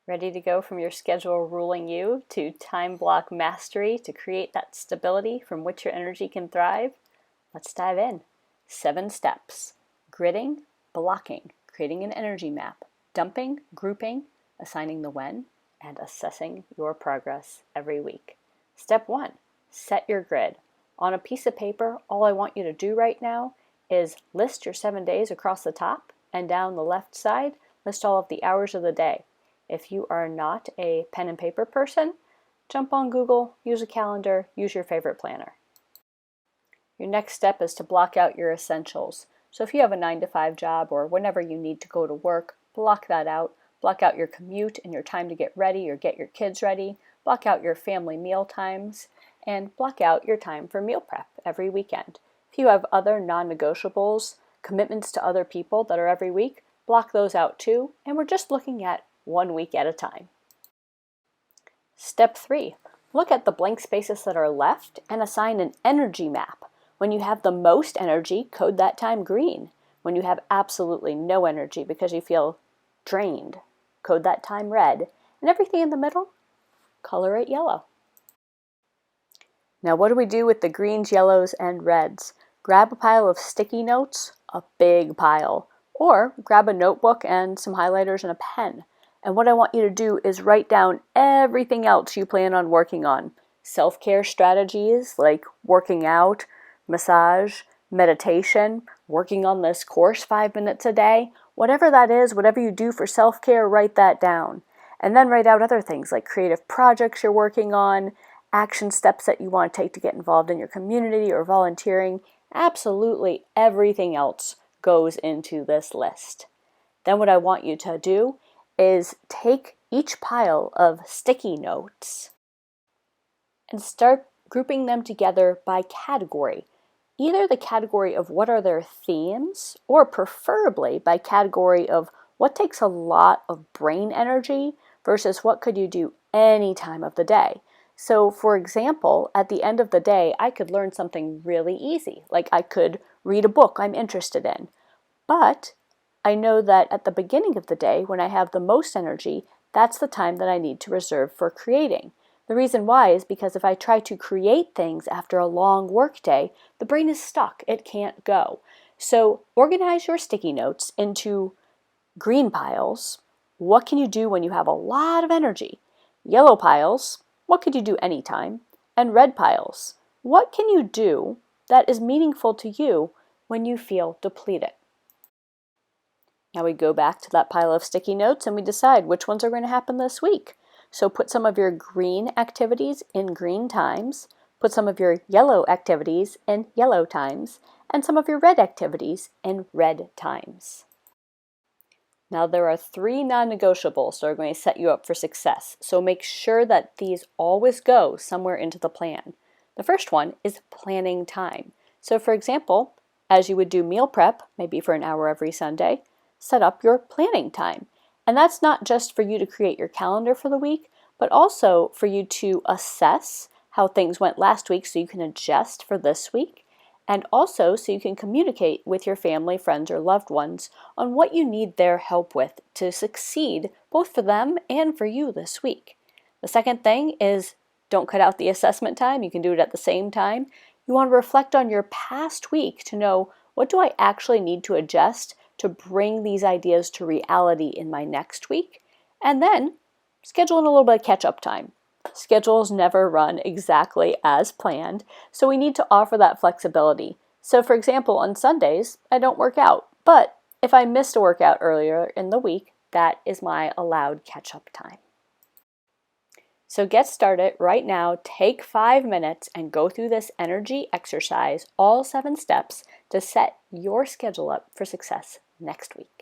Ready to go from your schedule ruling you to time block mastery to create that stability from which your energy can thrive? Let's dive in. 7 steps. Gridding, blocking, creating an energy map, dumping, grouping, assigning the when, and assessing your progress every week. Step 1. Set your grid. On a piece of paper, all I want you to do right now is list your 7 days across the top, and down the left side, list all of the hours of the day. If you are not a pen and paper person, jump on Google, use a calendar, use your favorite planner. Your next step is to block out your essentials. So if you have a 9-to-5 job or whenever you need to go to work, block that out. Block out your commute and your time to get ready or get your kids ready. Block out your family meal times and block out your time for meal prep every weekend. If you have other non-negotiables, commitments to other people that are every week, block those out too. And we're just looking at 1 week at a time. Step 3. Look at the blank spaces that are left and assign an energy map. When you have the most energy, code that time green. When you have absolutely no energy because you feel drained, code that time red. And everything in the middle, color it yellow. Now what do we do with the greens, yellows, and reds? Grab a pile of sticky notes, a big pile, or grab a notebook and some highlighters and a pen. And what I want you to do is write down everything else you plan on working on. Self-care strategies like working out, massage, meditation, working on this course 5 minutes a day. Whatever that is, whatever you do for self-care, write that down. And then write out other things like creative projects you're working on, action steps that you want to take to get involved in your community or volunteering. Absolutely everything else goes into this list. Then what I want you to do is take each pile of sticky notes and start grouping them together by category. Either the category of what are their themes, or preferably by category of what takes a lot of brain energy versus what could you do any time of the day. So for example, at the end of the day, I could learn something really easy, like I could read a book I'm interested in. But I know that at the beginning of the day, when I have the most energy, that's the time that I need to reserve for creating. The reason why is because if I try to create things after a long work day, the brain is stuck. It can't go. So organize your sticky notes into green piles. What can you do when you have a lot of energy? Yellow piles. What could you do anytime? And red piles. What can you do that is meaningful to you when you feel depleted? Now we go back to that pile of sticky notes and we decide which ones are going to happen this week. So put some of your green activities in green times, put some of your yellow activities in yellow times, and some of your red activities in red times. Now there are 3 non-negotiables that are going to set you up for success, so make sure that these always go somewhere into the plan. The first one is planning time. So for example, as you would do meal prep, maybe for an hour every Sunday, set up your planning time. And that's not just for you to create your calendar for the week, but also for you to assess how things went last week so you can adjust for this week, and also so you can communicate with your family, friends, or loved ones on what you need their help with to succeed both for them and for you this week. The second thing is don't cut out the assessment time. You can do it at the same time. You want to reflect on your past week to know, what do I actually need to adjust to bring these ideas to reality in my next week? And then schedule in a little bit of catch-up time. Schedules never run exactly as planned, so we need to offer that flexibility. So for example, on Sundays, I don't work out, but if I missed a workout earlier in the week, that is my allowed catch-up time. So get started right now. Take 5 minutes and go through this energy exercise, all 7 steps, to set your schedule up for success next week.